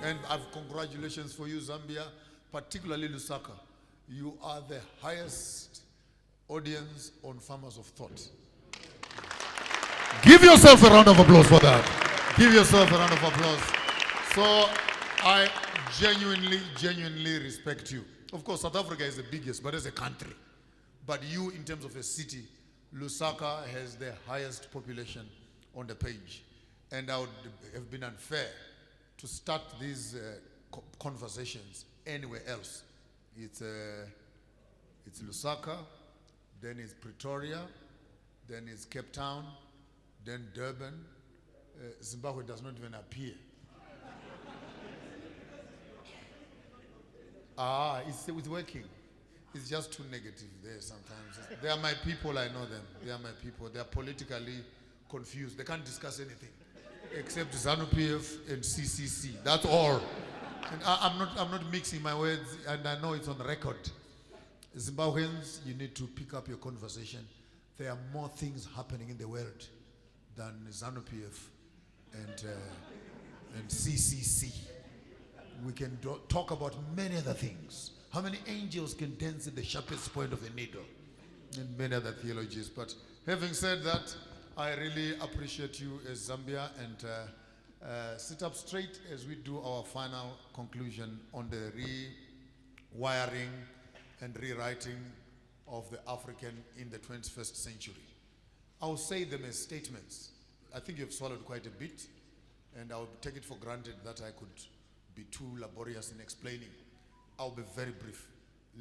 And I've congratulations for you, Zambia, particularly Lusaka. You are the highest audience on Farmers of Thought. Give yourself a round of applause for that. Give yourself a round of applause. So I genuinely respect you. Of course, South Africa is the biggest, but as a country. But you, in terms of a city, Lusaka has the highest population on the page. And I would have been unfair to start these conversations anywhere else. It's Lusaka, then it's Pretoria, then it's Cape Town, then Durban. Zimbabwe does not even appear. It's working. It's just too negative there sometimes. They are my people, I know them. They are my people. They are politically confused. They can't discuss anything except ZANU-PF and CCC. That's all. And I'm not mixing my words, and I know it's on record. Zimbabweans, you need to pick up your conversation. There are more things happening in the world than ZANU-PF and CCC. We can talk about many other things. How many angels can dance at the sharpest point of a needle? And many other theologies. But having said that, I really appreciate you as Zambia, and sit up straight as we do our final conclusion on the rewiring and rewriting of the African in the 21st century. I'll say them as statements. I think you've swallowed quite a bit, and I'll take it for granted that I could be too laborious in explaining. I'll be very brief,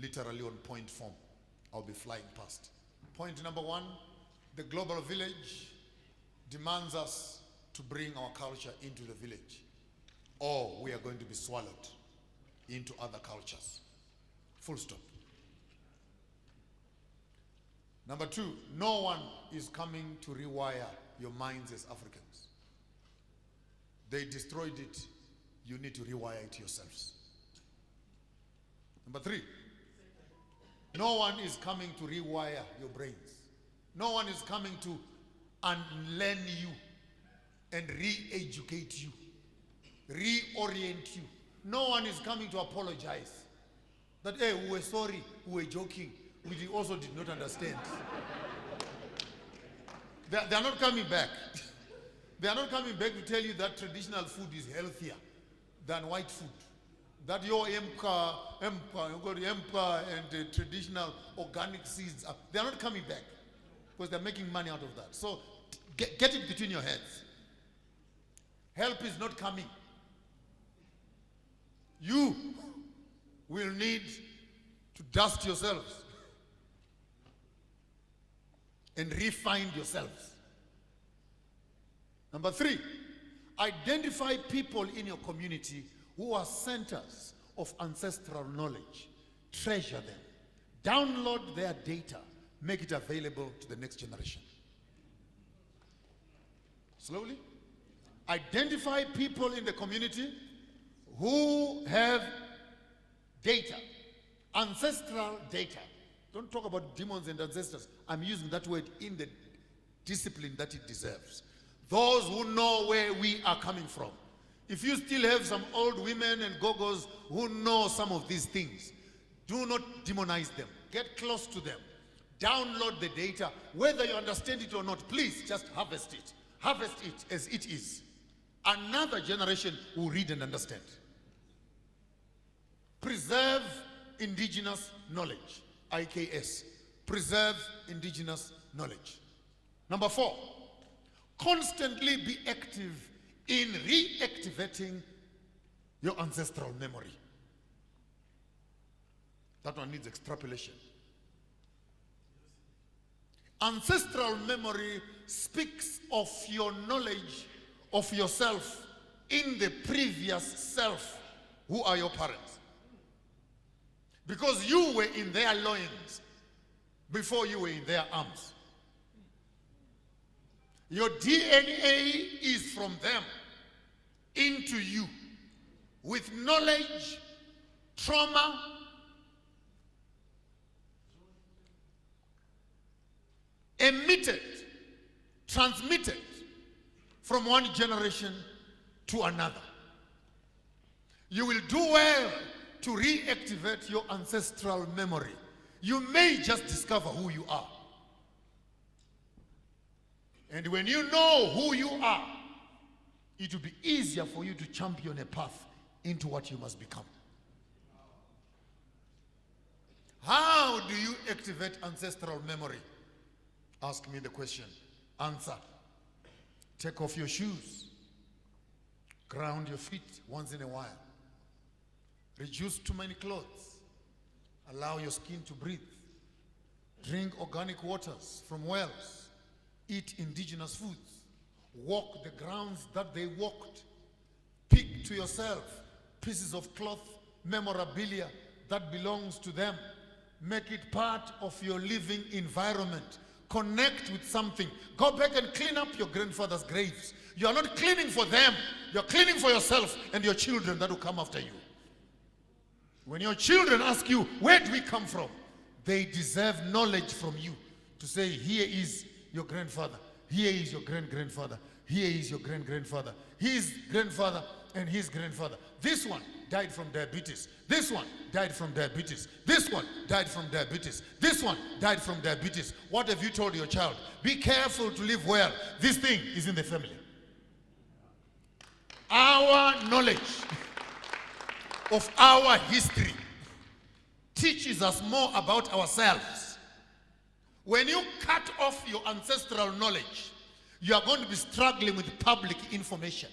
literally on point form. I'll be flying past. Point number one, the global village demands us to bring our culture into the village, or we are going to be swallowed into other cultures. Full stop. Number two, no one is coming to rewire your minds as Africans. They destroyed it. You need to rewire it yourselves. Number three, no one is coming to rewire your brains. No one is coming to unlearn you and re-educate you, reorient you. No one is coming to apologize. That, hey, we were sorry, we were joking. We also did not understand. They are not coming back. They are not coming back to tell you that traditional food is healthier than white food. That your empa and traditional organic seeds, they are not coming back because they're making money out of that. So get it between your heads. Help is not coming. You will need to dust yourselves and refine yourselves. Number three, identify people in your community who are centers of ancestral knowledge. Treasure them. Download their data. Make it available to the next generation. Slowly. Identify people in the community who have data, ancestral data. Don't talk about demons and ancestors. I'm using that word in the discipline that it deserves. Those who know where we are coming from. If you still have some old women and gogos who know some of these things, do not demonize them. Get close to them. Download the data. Whether you understand it or not, please just harvest it. Harvest it as it is. Another generation will read and understand. Preserve indigenous knowledge. IKS. Preserve indigenous knowledge. Number four, constantly be active in reactivating your ancestral memory. That one needs extrapolation. Ancestral memory speaks of your knowledge of yourself in the previous self. Who are your parents? Because you were in their loins before you were in their arms. Your DNA is from them into you with knowledge, trauma, emitted, transmitted from one generation to another. You will do well to reactivate your ancestral memory. You may just discover who you are. And when you know who you are, it will be easier for you to champion a path into what you must become. How do you activate ancestral memory? Ask me the question. Answer. Take off your shoes. Ground your feet once in a while. Reduce too many clothes. Allow your skin to breathe. Drink organic waters from wells. Eat indigenous foods. Walk the grounds that they walked. Pick to yourself pieces of cloth, memorabilia that belongs to them. Make it part of your living environment. Connect with something. Go back and clean up your grandfather's graves. You are not cleaning for them. You are cleaning for yourself and your children that will come after you. When your children ask you, where do we come from? They deserve knowledge from you to say, here is your grandfather. Here is your great-grandfather. Here is your great-grandfather. His grandfather and his grandfather. This one died from diabetes. This one died from diabetes. This one died from diabetes. This one died from diabetes. What have you told your child? Be careful to live well. This thing is in the family. Our knowledge of our history teaches us more about ourselves. When you cut off your ancestral knowledge, you are going to be struggling with public information.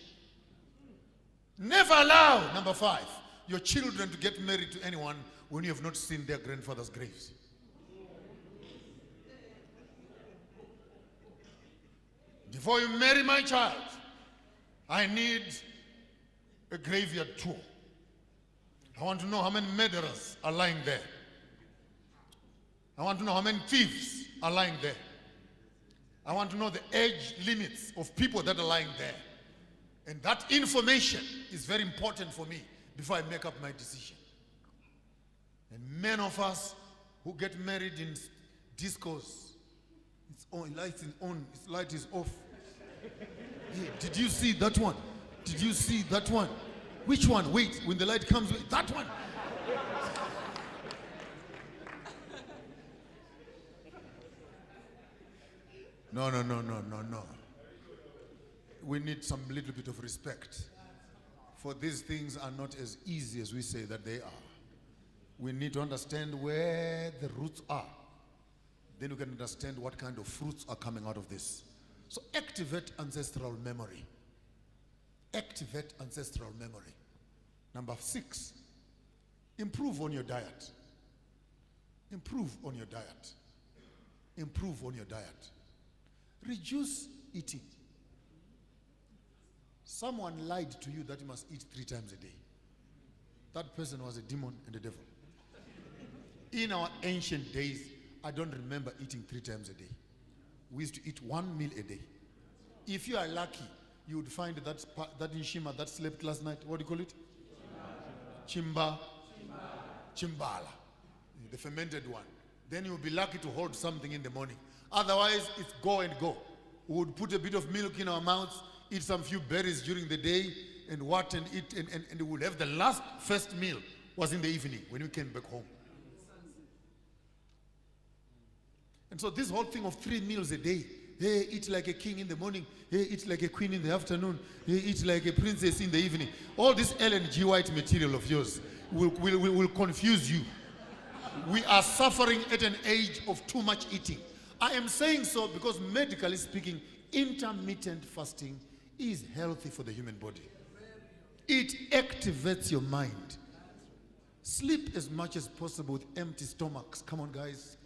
Never allow, number 5, your children to get married to anyone when you have not seen their grandfather's graves. Before you marry my child, I need a graveyard tour. I want to know how many murderers are lying there. I want to know how many thieves are lying there. I want to know the age limits of people that are lying there. And that information is very important for me before I make up my decision. And many of us who get married in discos, it's on, light is on, its light is off. Hey, did you see that one? Did you see that one? Which one? Wait, when the light comes, wait, that one. No. We need some little bit of respect. For these things are not as easy as we say that they are. We need to understand where the roots are. Then we can understand what kind of fruits are coming out of this. So activate ancestral memory. Activate ancestral memory. Number 6, improve on your diet. Improve on your diet. Improve on your diet. Reduce eating. Someone lied to you that you must eat 3 times a day. That person was a demon and a devil. In our ancient days, I don't remember eating 3 times a day. We used to eat 1 meal a day. If you are lucky, you would find that Nshima that slept last night, what do you call it? Chimbala, the fermented one. Then you'll be lucky to hold something in the morning. Otherwise, it's go and go. We would put a bit of milk in our mouths, eat some few berries during the day, and eat, and we would have the first meal was in the evening when we came back home. And so this whole thing of 3 meals a day, hey, eat like a king in the morning, hey, eat like a queen in the afternoon, hey, eat like a princess in the evening. All this Ellen G. White material of yours will confuse you. We are suffering at an age of too much eating. I am saying so because medically speaking, intermittent fasting is healthy for the human body. It activates your mind. Sleep as much as possible with empty stomachs. Come on, guys.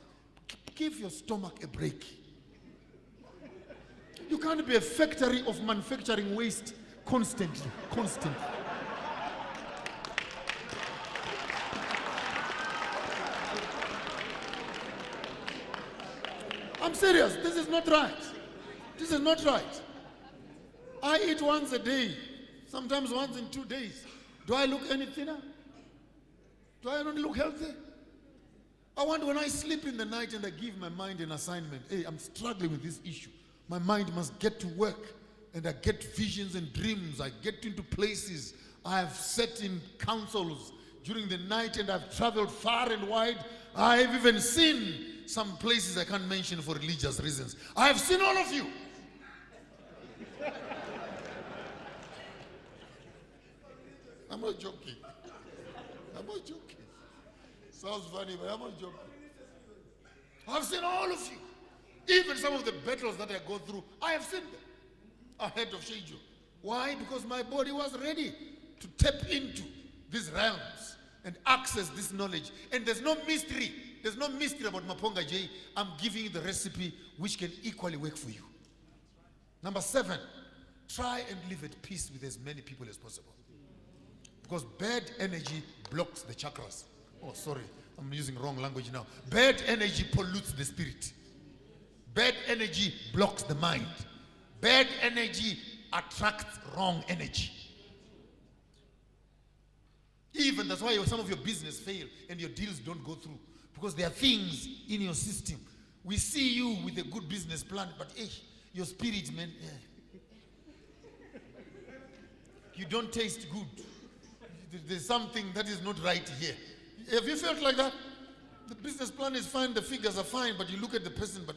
Give your stomach a break. You can't be a factory of manufacturing waste constantly. I'm serious. This is not right. This is not right. I eat once a day, sometimes once in 2 days. Do I look any thinner? Do I not look healthy? I want when I sleep in the night and I give my mind an assignment, hey, I'm struggling with this issue. My mind must get to work and I get visions and dreams. I get into places. I have sat in councils during the night, and I've traveled far and wide. I've even seen some places I can't mention for religious reasons. I have seen all of you. I'm not joking. I'm not joking. Sounds funny, but I'm not joking. I've seen all of you. Even some of the battles that I go through, I have seen them ahead of schedule. Why? Because my body was ready to tap into these realms and access this knowledge. And there's no mystery. There's no mystery about Maponga J. I'm giving you the recipe which can equally work for you. Number 7, try and live at peace with as many people as possible. Because bad energy blocks the chakras. Oh, sorry, I'm using wrong language now. Bad energy pollutes the spirit. Bad energy blocks the mind. Bad energy attracts wrong energy. Even that's why some of your business fail and your deals don't go through. Because there are things in your system. We see you with a good business plan, but your spirit, man, you don't taste good. There's something that is not right here. Have you felt like that? The business plan is fine, the figures are fine, but you look at the person, but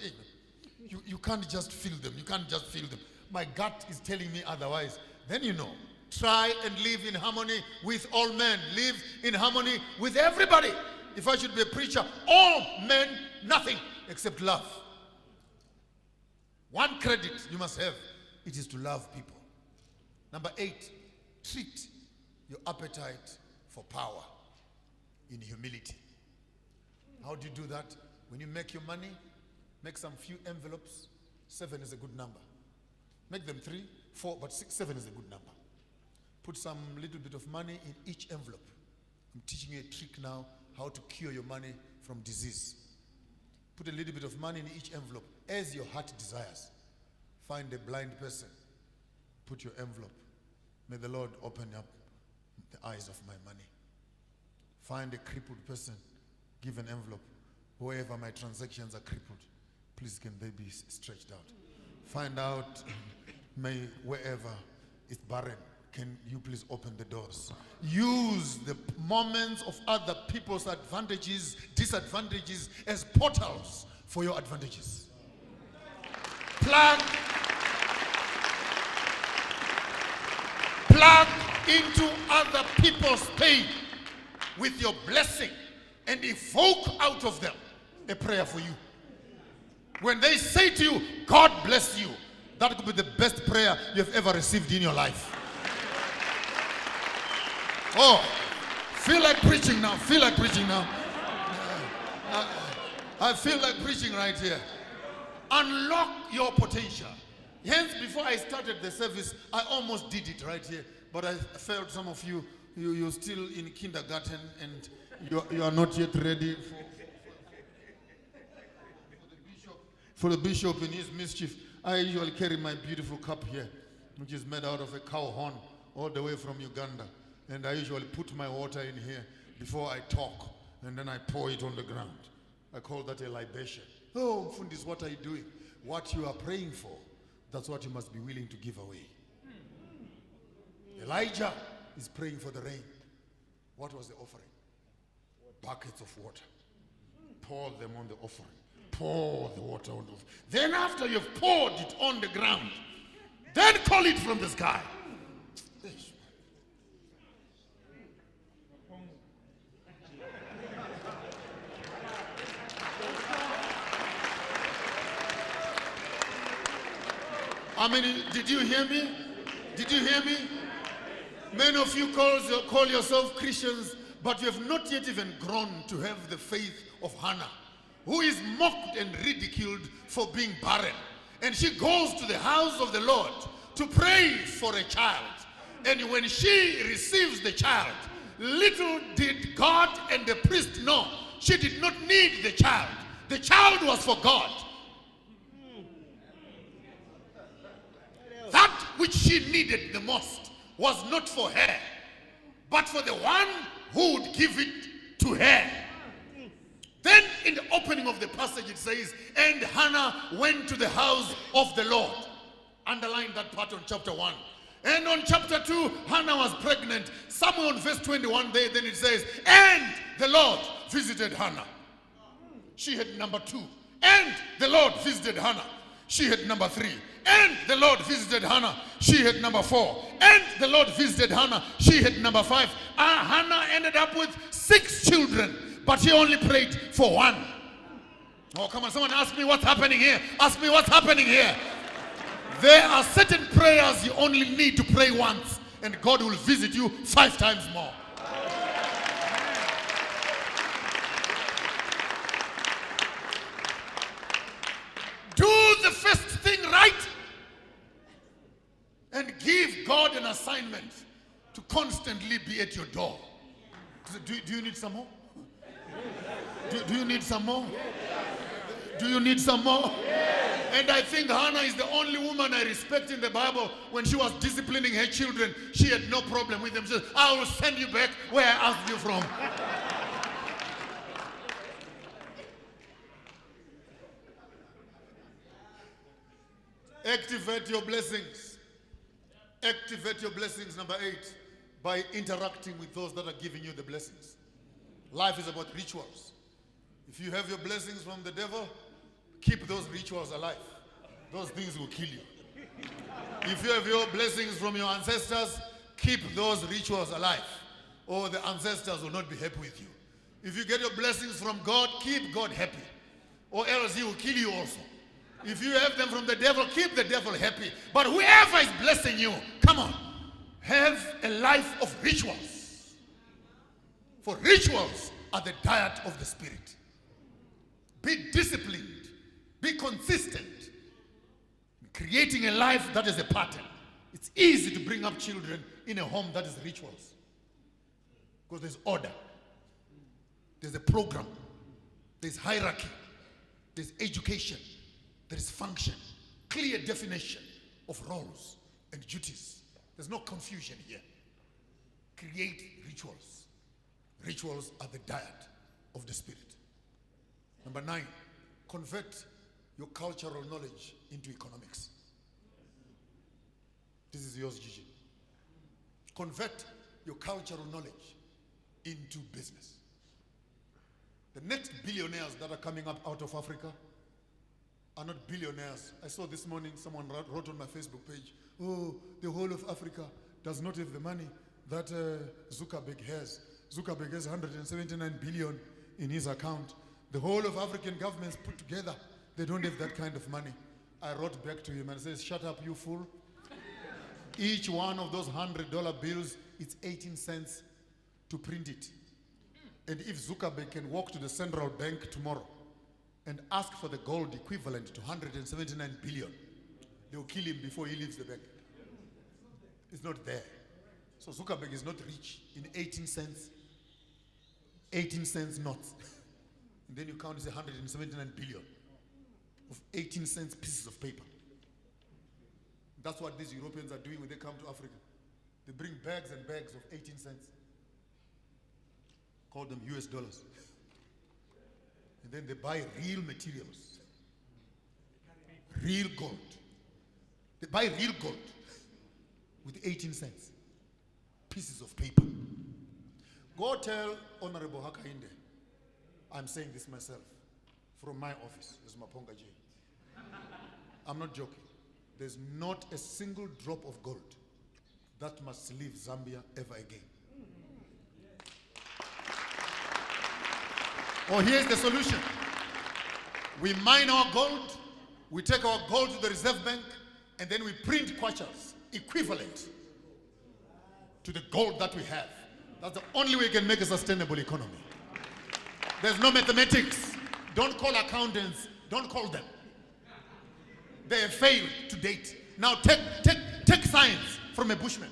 you can't just feel them. You can't just feel them. My gut is telling me otherwise. Then you know. Try and live in harmony with all men. Live in harmony with everybody. If I should be a preacher, all men, nothing except love. One credit you must have, it is to love people. Number 8, treat your appetite for power in humility. How do you do that? When you make your money, make some few envelopes. 7 is a good number. Make them 3, 4, but 6, 7 is a good number. Put some little bit of money in each envelope. I'm teaching you a trick now, how to cure your money from disease. Put a little bit of money in each envelope as your heart desires. Find a blind person. Put your envelope. May the Lord open up the eyes of my money. Find a crippled person. Give an envelope. Wherever my transactions are crippled, please can they be stretched out. Find out, wherever it's barren, can you please open the doors? Use the moments of other people's advantages, disadvantages as portals for your advantages. Plug into other people's pain with your blessing and evoke out of them a prayer for you. When they say to you, God bless you, that could be the best prayer you have ever received in your life. Oh, feel like preaching now. Feel like preaching now. I feel like preaching right here. Unlock your potential. Hence, before I started the service, I almost did it right here. But I felt some of you're still in kindergarten and you are not yet ready for the bishop in his mischief. I usually carry my beautiful cup here, which is made out of a cow horn, all the way from Uganda. And I usually put my water in here before I talk, and then I pour it on the ground. I call that a libation. Oh, Fundis, what are you doing? What you are praying for, that's what you must be willing to give away. Elijah is praying for the rain. What was the offering? Buckets of water. Pour them on the offering. Pour the water on the offering. Then after you've poured it on the ground, then call it from the sky. I mean, did you hear me? Did you hear me? Many of you call yourself Christians, but you have not yet even grown to have the faith of Hannah, who is mocked and ridiculed for being barren. And she goes to the house of the Lord to pray for a child. And when she receives the child, little did God and the priest know, she did not need the child. The child was for God. That which she needed the most was not for her, but for the one who would give it to her. Then in the opening of the passage it says, and Hannah went to the house of the Lord. Underline that part on chapter 1. And on chapter 2, Hannah was pregnant. Somewhere on verse 21 there, then it says, and the Lord visited Hannah. She had number 2. And the Lord visited Hannah. She had number 3. And the Lord visited Hannah. She had number 4. And the Lord visited Hannah. She had number 5. Hannah ended up with 6 children, but she only prayed for 1. Oh, come on, someone ask me what's happening here. Ask me what's happening here. There are certain prayers you only need to pray once, and God will visit you 5 times more. Do the first thing right and give God an assignment to constantly be at your door. Do you need some more? Do you need some more? Do you need some more? And I think Hannah is the only woman I respect in the Bible. When she was disciplining her children, she had no problem with them. She said, I will send you back where I asked you from. Activate your blessings. Activate your blessings, number 8, by interacting with those that are giving you the blessings. Life is about rituals. If you have your blessings from the devil, keep those rituals alive. Those things will kill you. If you have your blessings from your ancestors, keep those rituals alive, or the ancestors will not be happy with you. If you get your blessings from God, keep God happy, or else he will kill you also. If you have them from the devil, keep the devil happy. But whoever is blessing you, come on, have a life of rituals. For rituals are the diet of the spirit. Be disciplined. Be consistent. Creating a life that is a pattern. It's easy to bring up children in a home that is rituals. Because there's order. There's a program. There's hierarchy. There's education. There is function. Clear definition of roles and duties. There's no confusion here. Create rituals. Rituals are the diet of the spirit. Number 9, convert your cultural knowledge into economics. This is yours, Gigi. Convert your cultural knowledge into business. The next billionaires that are coming up out of Africa are not billionaires. I saw this morning someone wrote on my Facebook page, oh, the whole of Africa does not have the money that Zuckerberg has. Zuckerberg has 179 billion in his account. The whole of African governments put together, they don't have that kind of money. I wrote back to him and said, shut up, you fool. Each one of those $100 bills, it's 18 cents to print it. And if Zuckerberg can walk to the central bank tomorrow and ask for the gold equivalent to 179 billion, they'll kill him before he leaves the bank. It's not there. So Zuckerberg is not rich in 18 cents notes. And then you count as 179 billion of 18 cents pieces of paper. That's what these Europeans are doing when they come to Africa. They bring bags and bags of 18 cents. Call them US dollars. And then they buy real materials. Real gold. They buy real gold with 18 cents. Pieces of paper. Go tell Honorable Hakainde, I'm saying this myself, from my office, as Maponga J. I'm not joking. There's not a single drop of gold that must leave Zambia ever again. Oh, here's the solution. We mine our gold, we take our gold to the Reserve Bank, and then we print kwachas equivalent to the gold that we have. That's the only way we can make a sustainable economy. There's no mathematics. Don't call accountants. Don't call them. They have failed to date. Now take science from a bushman.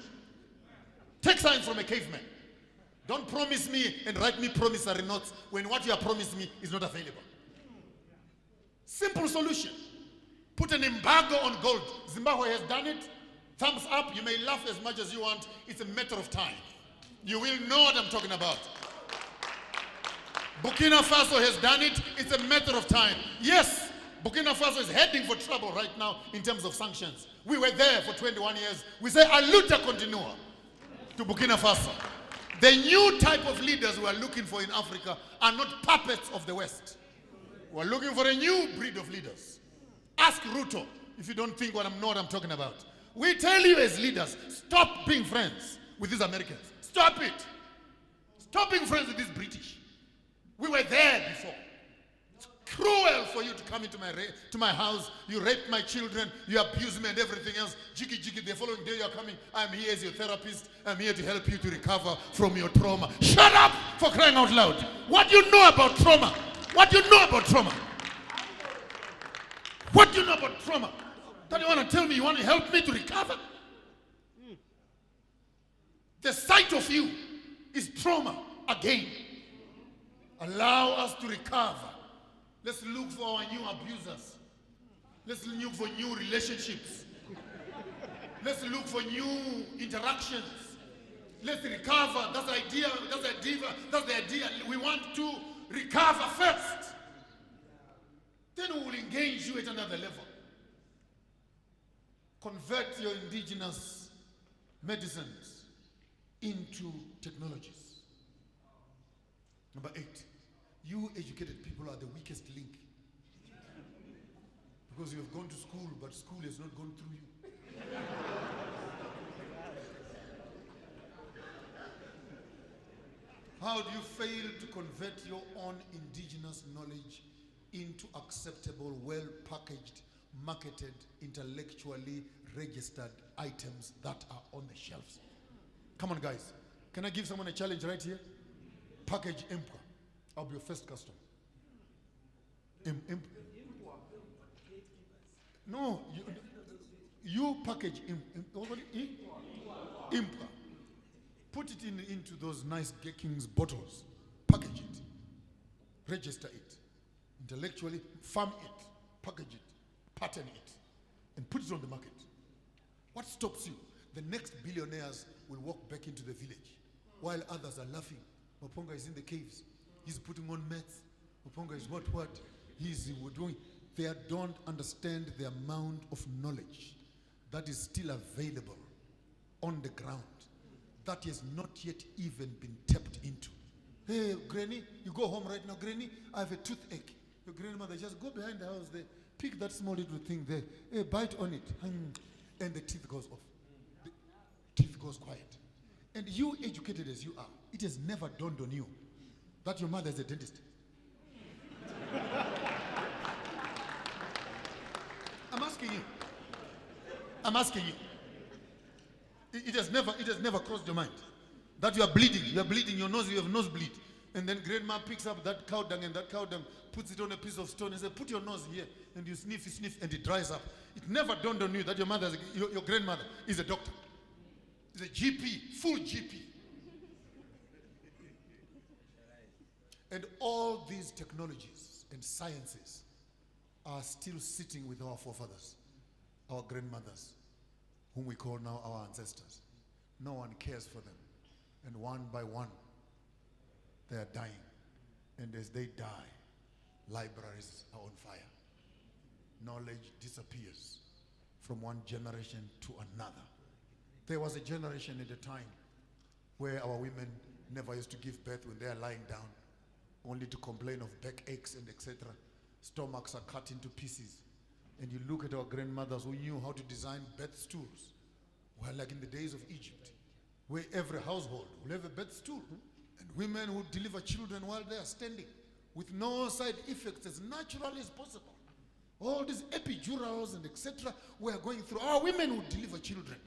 Take science from a caveman. Don't promise me and write me promissory notes when what you are promising me is not available. Simple solution. Put an embargo on gold. Zimbabwe has done it. Thumbs up. You may laugh as much as you want. It's a matter of time. You will know what I'm talking about. Burkina Faso has done it. It's a matter of time. Yes, Burkina Faso is heading for trouble right now in terms of sanctions. We were there for 21 years. We say, "Aluta continua" to Burkina Faso. The new type of leaders we are looking for in Africa are not puppets of the West. We are looking for a new breed of leaders. Ask Ruto if you don't think what I'm talking about. We tell you as leaders, stop being friends with these Americans. Stop it. Stop being friends with these British. We were there before. It's cruel for you to come into my house. You rape my children. You abuse me and everything else. Jiggy, jiggy. The following day you're coming. I'm here as your therapist. I'm here to help you to recover from your trauma. Shut up, for crying out loud. What do you know about trauma? What do you know about trauma? What do you know about trauma? Don't you want to tell me you want to help me to recover? The sight of you is trauma again. Allow us to recover. Let's look for our new abusers. Let's look for new relationships. Let's look for new interactions. Let's recover. That's the idea. That's the idea. That's the idea. We want to recover first. Then we will engage you at another level. Convert your indigenous medicines into technologies. Number 8, you educated people are the weakest link. Because you have gone to school, but school has not gone through you. How do you fail to convert your own indigenous knowledge into acceptable, well-packaged, marketed, intellectually registered items that are on the shelves? Come on, guys. Can I give someone a challenge right here? Package Emperor. I'll be your first customer. No, you package Emperor. Put it into those nice King's bottles. Package it. Register it. Intellectually farm it. Package it. Pattern it. And put it on the market. What stops you? The next billionaires will walk back into the village while others are laughing. Maponga is in the caves. He's putting on meth. Maponga is what? He's doing. They don't understand the amount of knowledge that is still available on the ground that has not yet even been tapped into. Hey, Granny, you go home right now. Granny, I have a toothache. Your grandmother, just go behind the house there, pick that small little thing there, hey, bite on it, and the teeth goes off. The teeth goes quiet. And you, educated as you are, it has never dawned on you that your mother is a dentist. I'm asking you. It has never crossed your mind that you are bleeding, your nose, you have nosebleed. And then grandma picks up that cow dung and that cow dung puts it on a piece of stone and says, put your nose here, and you sniff, and it dries up. It never dawned on you that your mother, your grandmother is a doctor. Is a GP, full GP. And all these technologies and sciences are still sitting with our forefathers, our grandmothers, whom we call now our ancestors. No one cares for them. And one by one, they are dying. And as they die, libraries are on fire. Knowledge disappears from one generation to another. There was a generation at a time where our women never used to give birth when they are lying down, only to complain of backaches and etc. Stomachs are cut into pieces. And you look at our grandmothers who knew how to design birth stools. Well, like in the days of Egypt, where every household will have a birth stool. And women would deliver children while they are standing with no side effects, as naturally as possible. All these epidurals and etc. we are going through. Our women would deliver children.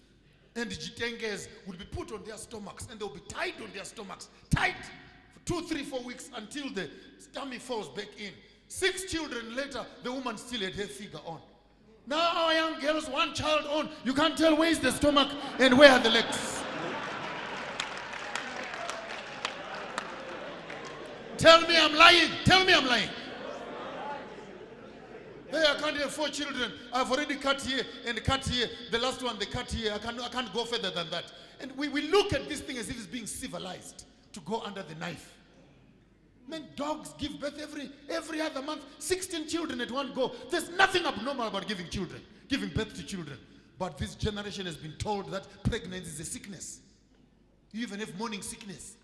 And jitenges would be put on their stomachs, and they'll be tied on their stomachs. Tight for 2, 3, 4 weeks until the tummy falls back in. 6 children later, the woman still had her figure on. Now our young girls, 1 child on. You can't tell where is the stomach and where are the legs. Tell me I'm lying. Tell me I'm lying. Hey, I can't have 4 children. I've already cut here and cut here. The last one, they cut here. I can't go further than that. And we look at this thing as if it's being civilized to go under the knife. Man, dogs give birth every other month, 16 children at one go. There's nothing abnormal about giving birth to children. But this generation has been told that pregnancy is a sickness. You even have morning sickness.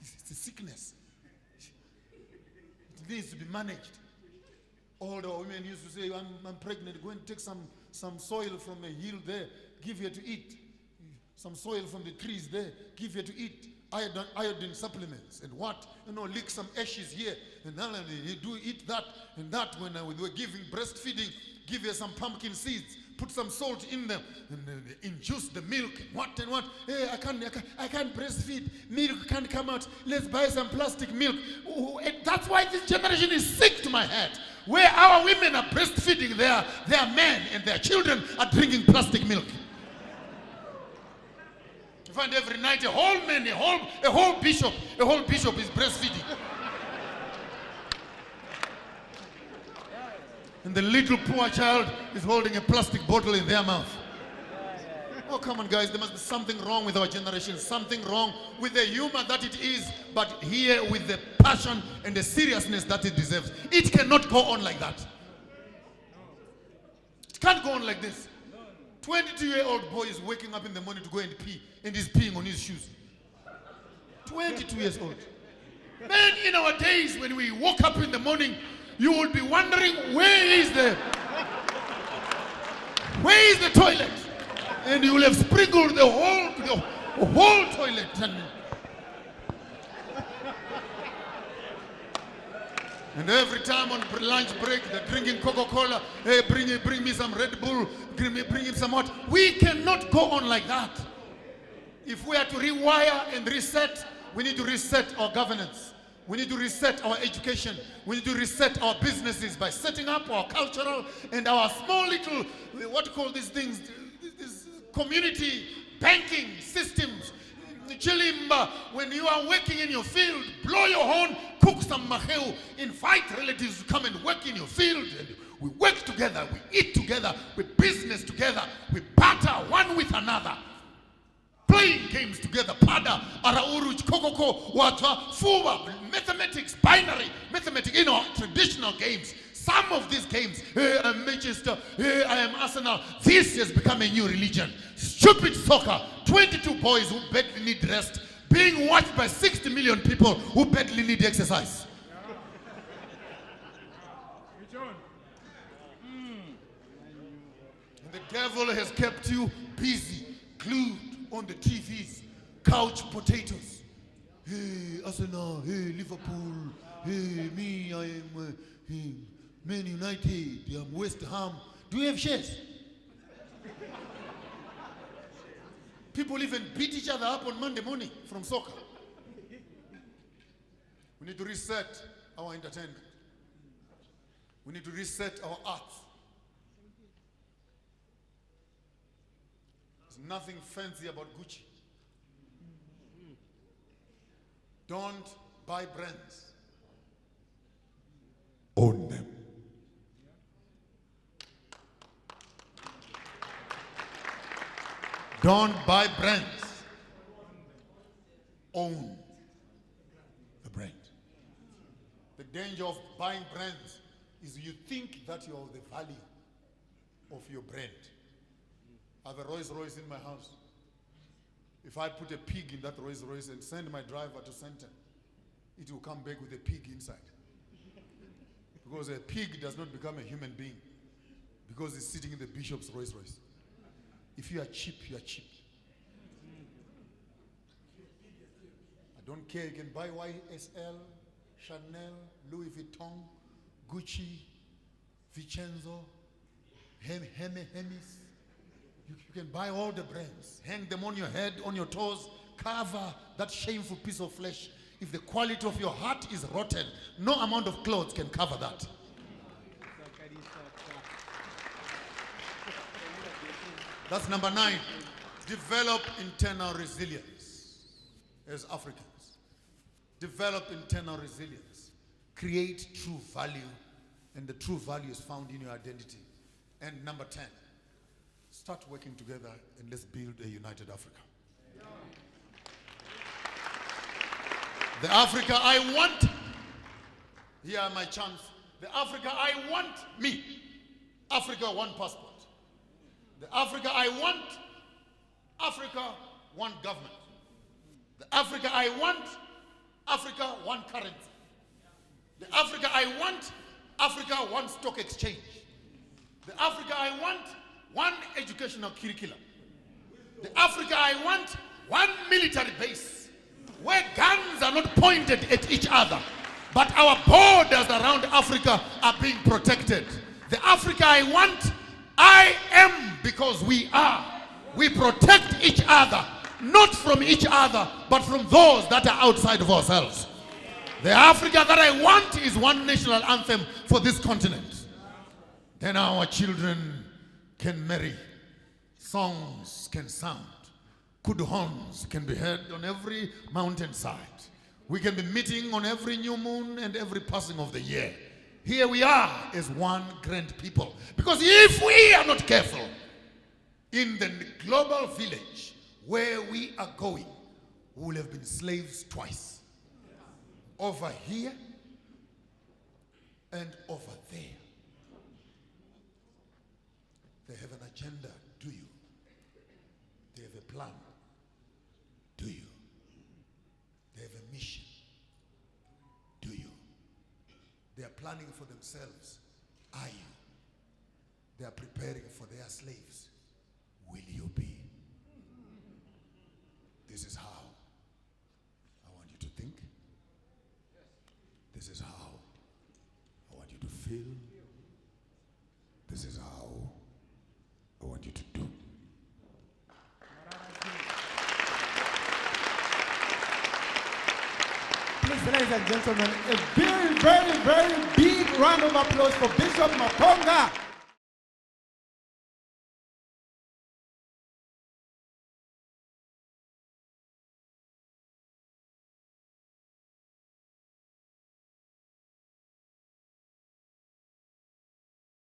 It's a sickness. It needs to be managed. Older women used to say, I'm pregnant, go and take some soil from a hill there, give her to eat. Some soil from the trees there, give her to eat. Iodine supplements and what? Lick some ashes here and then you do eat that and that. When we were giving breastfeeding, give her some pumpkin seeds, put some salt in them and induce the milk and what. Hey, I can't breastfeed. Milk can't come out. Let's buy some plastic milk. That's why this generation is sick to my head. Where our women are breastfeeding their men and their children are drinking plastic milk. You find every night a whole bishop is breastfeeding. And the little poor child is holding a plastic bottle in their mouth. Oh, come on, guys. There must be something wrong with our generation. Something wrong with the humor that it is, but here with the passion and the seriousness that it deserves. It cannot go on like that. It can't go on like this. 22-year-old boy is waking up in the morning to go and pee, and he's peeing on his shoes. 22 years old. Man, in our days, when we woke up in the morning, you would be wondering, where is the toilet? And you will have sprinkled the whole toilet. And every time on lunch break, they're drinking Coca-Cola. Hey, bring me some Red Bull. Bring him some what? We cannot go on like that. If we are to rewire and reset, we need to reset our governance. We need to reset our education. We need to reset our businesses by setting up our cultural and our small little, what do you call these things? This community banking systems. Chilimba, when you are working in your field, blow your horn, cook some maheu, invite relatives to come and work in your field. And we work together, we eat together, we business together, we barter one with another. Playing games together, pada, arauruj, kokoko, watwa, fuwa, mathematics, binary, mathematics, traditional games. Some of these games, hey, I'm Manchester, hey, I am Arsenal. This has become a new religion. Stupid soccer, 22 boys who badly need rest, being watched by 60 million people who badly need exercise. And the devil has kept you busy, glued on the TVs, couch potatoes. Hey, Arsenal, hey, Liverpool, hey, me, I am Man United, I'm West Ham. Do you have shares? People even beat each other up on Monday morning from soccer. We need to reset our entertainment. We need to reset our arts. There's nothing fancy about Gucci. Don't buy brands. Own them. Don't buy brands. Own the brand. The danger of buying brands is you think that you're the value of your brand. I have a Rolls Royce in my house. If I put a pig in that Rolls Royce and send my driver to center, it will come back with a pig inside. Because a pig does not become a human being because it's sitting in the bishop's Rolls Royce. If you are cheap, you are cheap. I don't care. You can buy YSL, Chanel, Louis Vuitton, Gucci, Vincenzo, Hermes. You can buy all the brands. Hang them on your head, on your toes. Cover that shameful piece of flesh. If the quality of your heart is rotten, no amount of clothes can cover that. That's number 9. Develop internal resilience as Africans. Develop internal resilience. Create true value, and the true value is found in your identity. And number 10, start working together and let's build a united Africa. The Africa I want Here are my chants. The Africa I want, me. Africa, one passport. The Africa I want, Africa, one government. The Africa I want, Africa, one currency. The Africa I want, Africa, one stock exchange. The Africa I want, one educational curriculum. The Africa I want, one military base, where guns are not pointed at each other, but our borders around Africa are being protected. The Africa I want, I am because we are. We protect each other, not from each other, but from those that are outside of ourselves. The Africa that I want is one national anthem for this continent. Then our children can marry, songs can sound, kudu horns can be heard on every mountainside. We can be meeting on every new moon and every passing of the year. Here we are as one grand people. Because if we are not careful, in the global village where we are going, we will have been slaves twice. Over here and over there. They have an agenda, do you? They have a plan, do you? They have a mission, do you? They are planning for themselves, are you? They are preparing for their slaves, will you be? This is how I want you to think. This is how I want you to feel. This is how I want you to do. Please, ladies and gentlemen, a very, very, very big round of applause for Bishop Maponga.